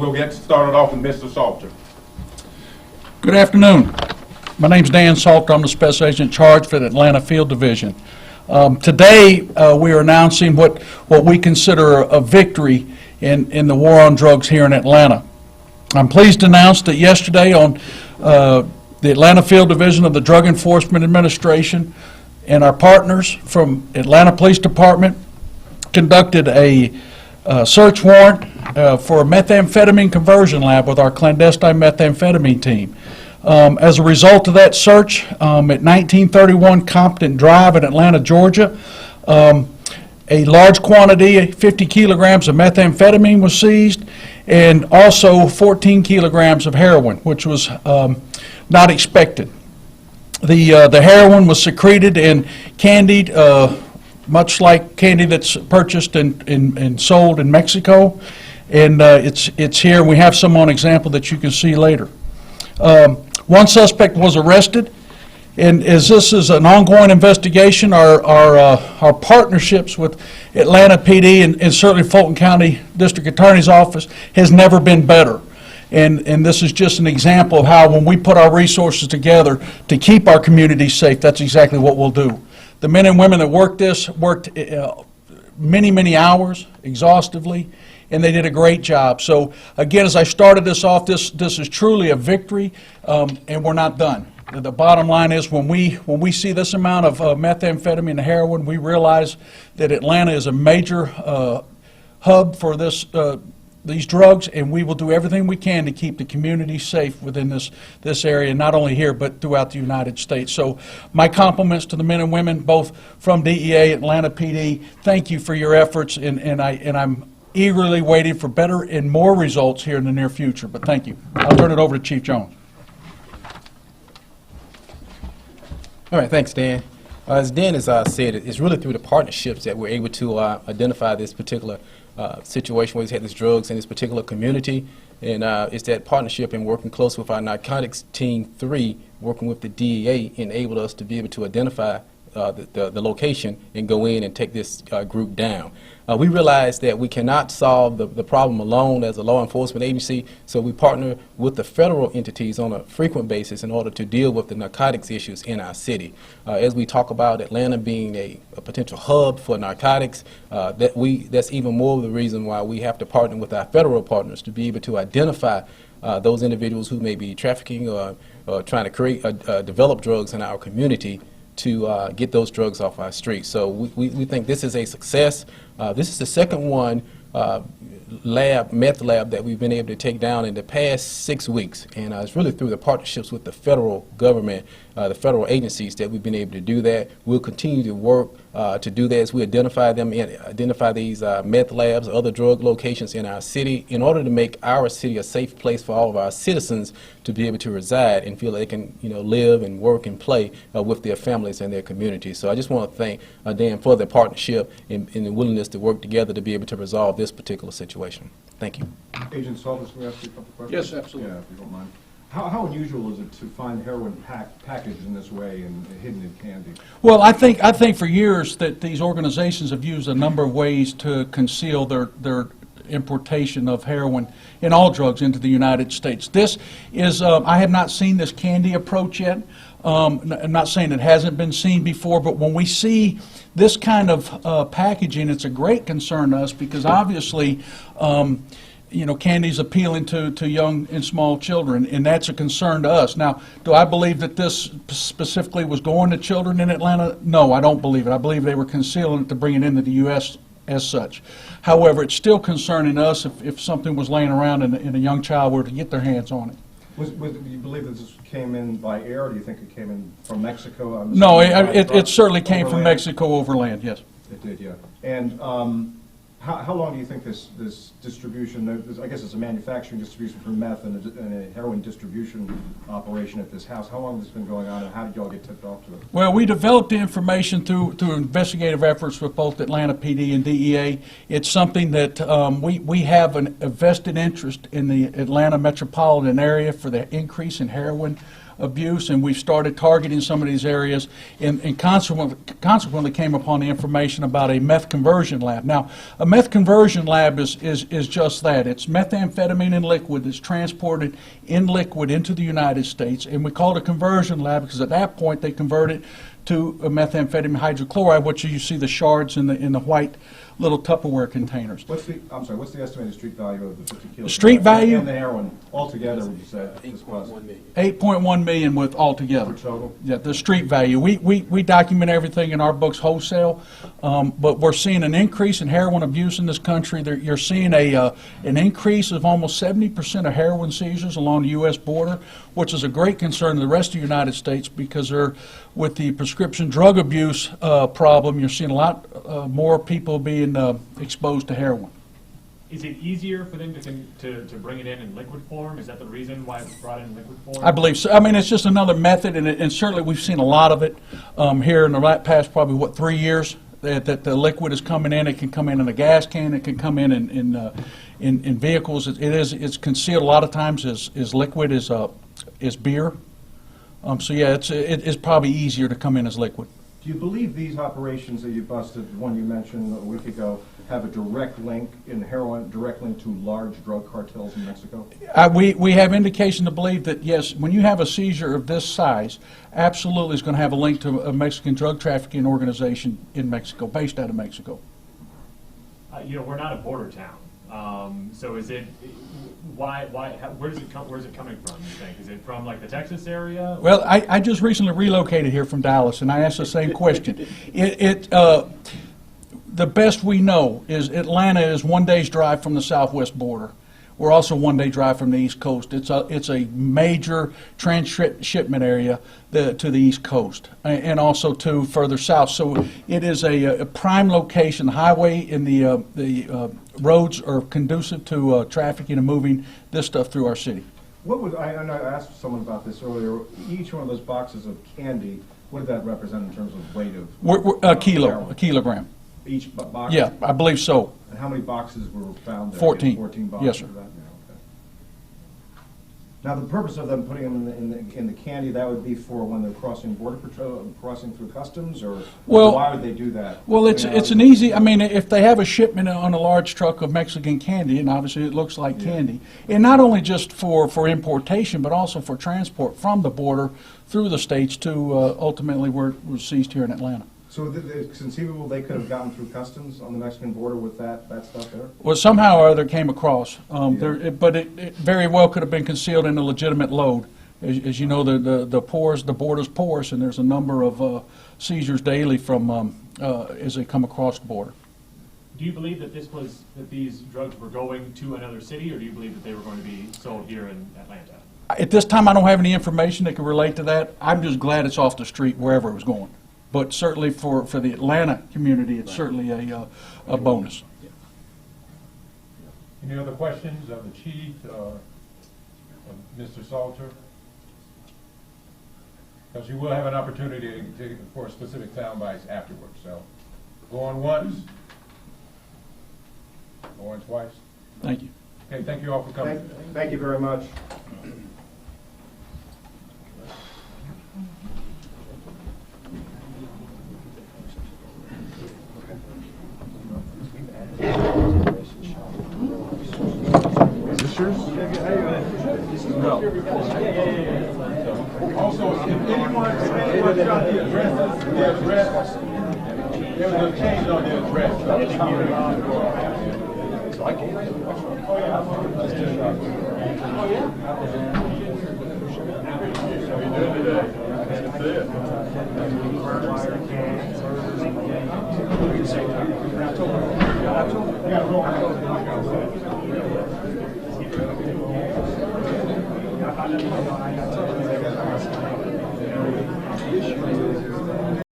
We'll get started off with Mr. Salter. Good afternoon. My name's Dan Salter. I'm the Special Agent in charge for the Atlanta Field Division. Today, we are announcing what we consider a victory in the war on drugs here in Atlanta. I'm pleased to announce that yesterday on the Atlanta Field Division of the Drug Enforcement Administration and our partners from Atlanta Police Department conducted a search warrant for a methamphetamine conversion lab with our clandestine methamphetamine team. As a result of that search, at 1931 Compton Drive in Atlanta, Georgia, a large quantity, 50 kilograms of methamphetamine was seized, and also 14 kilograms of heroin, which was not expected. The heroin was secreted and candied, much like candy that's purchased and sold in Mexico, and it's here. We have some on example that you can see later. One suspect was arrested, and as this is an ongoing investigation, our partnerships with Atlanta PD and certainly Fulton County District Attorney's Office has never been better. And this is just an example of how when we put our resources together to keep our communities safe, that's exactly what we'll do. The men and women that worked many, many hours exhaustively, and they did a great job. So again, as I started this off, this is truly a victory, and we're not done. The bottom line is when we see this amount of methamphetamine and heroin, we realize that Atlanta is a major hub for these drugs, and we will do everything we can to keep the community safe within this area, not only here but throughout the United States. So my compliments to the men and women, both from DEA, Atlanta PD. Thank you for your efforts, and I'm eagerly waiting for better and more results here in the near future. But thank you. I'll turn it over to Chief Jones. All right, thanks, Dan. As Dan has said, it's really through the partnerships that we're able to identify this particular situation where he's had these drugs in this particular community, and it's that partnership and working close with our narcotics team 3, working with the DEA, enabled us to be able to identify the location and go in and take this group down. We realize that we cannot solve the problem alone as a law enforcement agency, so we partner with the federal entities on a frequent basis in order to deal with the narcotics issues in our city. As we talk about Atlanta being a potential hub for narcotics, that's even more of the reason why we have to partner with our federal partners to be able to identify those individuals who may be trafficking or trying to create develop drugs in our community to get those drugs off our streets. So we think this is a success. This is the second one, meth lab that we've been able to take down in the past 6 weeks, and it's really through the partnerships with the federal government, the federal agencies, that we've been able to do that. We'll continue to work to do that as we identify these meth labs, other drug locations in our city, in order to make our city a safe place for all of our citizens to be able to reside and feel they can, live and work and play with their families and their communities. So I just want to thank Dan for the partnership and the willingness to work together to be able to resolve this particular situation. Thank you. Agent Salters, can we ask you a couple questions? Yes, absolutely. Yeah, if you don't mind. How unusual is it to find heroin packaged in this way and hidden in candy? Well, I think for years that these organizations have used a number of ways to conceal their importation of heroin and all drugs into the United States. This is, I have not seen this candy approach yet. I'm not saying it hasn't been seen before, but when we see this kind of packaging, it's a great concern to us because obviously, candy's appealing to young and small children, and that's a concern to us. Now, do I believe that this specifically was going to children in Atlanta? No, I don't believe it. I believe they were concealing it to bring it into the U.S. as such. However, it's still concerning us if something was laying around and a young child were to get their hands on it. Do you believe that this came in by air, or do you think it came in from Mexico? No, it certainly came from Mexico overland, yes. It did, yeah. And how long do you think this distribution, I guess it's a manufacturing distribution for meth and a heroin distribution operation at this house, how long has this been going on, and how did you all get tipped off to it? Well, we developed the information through investigative efforts with both Atlanta PD and DEA. It's something that we have a vested interest in the Atlanta metropolitan area for the increase in heroin abuse, and we've started targeting some of these areas, and consequently came upon the information about a meth conversion lab. Now, a meth conversion lab is just that. It's methamphetamine in liquid that's transported in liquid into the United States, and we call it a conversion lab because at that point they convert it to a methamphetamine hydrochloride, which you see the shards in the white little Tupperware containers. What's the estimated street value of the 50 kilos? Street value? And the heroin altogether, would you say? 8.1 million. 8.1 million with altogether. For total? Yeah, the street value. We document everything in our books wholesale, but we're seeing an increase in heroin abuse in this country. You're seeing an increase of almost 70% of heroin seizures along the U.S. border, which is a great concern to the rest of the United States because with the prescription drug abuse problem, you're seeing a lot more people being exposed to heroin. Is it easier for them to bring it in liquid form? Is that the reason why it's brought in liquid form? I believe so. I mean, it's just another method, and certainly we've seen a lot of it here in the past probably, 3 years, that the liquid is coming in. It can come in a gas can. It can come in vehicles. It's concealed a lot of times as liquid as beer. So yeah, it's probably easier to come in as liquid. Do you believe these operations that you busted, the one you mentioned a week ago, have a direct link in heroin, direct link to large drug cartels in Mexico? We have indication to believe that, yes, when you have a seizure of this size, absolutely is going to have a link to a Mexican drug trafficking organization in Mexico, based out of Mexico. We're not a border town. So is it, where's it coming from, you think? Is it from like the Texas area? Well, I just recently relocated here from Dallas, and I asked the same question. The best we know is Atlanta is 1 day's drive from the southwest border. We're also 1 day drive from the East Coast. It's a major transshipment area to the East Coast, and also to further south. So it is a prime location. The highway and the roads are conducive to trafficking and moving this stuff through our city. I asked someone about this earlier. Each one of those boxes of candy, what did that represent in terms of weight of? A kilogram. Each box? Yeah, I believe so. And how many boxes were found there? 14. 14 boxes? Yes, sir. Of that? Yeah, okay. Now, the purpose of them putting them in the candy, that would be for when they're crossing border patrol, crossing through customs, or why would they do that? Well, it's an easy, I mean, if they have a shipment on a large truck of Mexican candy, and obviously it looks like candy, and not only just for importation, but also for transport from the border through the states to ultimately where it was seized here in Atlanta. So it's conceivable they could have gotten through customs on the Mexican border with that stuff there? Well, somehow or other came across, but it very well could have been concealed in a legitimate load. As you know, the border's porous, and there's a number of seizures daily from as they come across the border. Do you believe that these drugs were going to another city, or do you believe that they were going to be sold here in Atlanta? At this time, I don't have any information that can relate to that. I'm just glad it's off the street wherever it was going. But certainly for the Atlanta community, it's certainly a bonus. Any other questions of the chief, of Mr. Salter? Because you will have an opportunity for specific sound bites afterwards. So, going once, going twice. Thank you. Okay, thank you all for coming. Thank you very much. Also, if anyone got the address, there was a change on the address. So I gave it. Oh, yeah. How you doing today? That's it.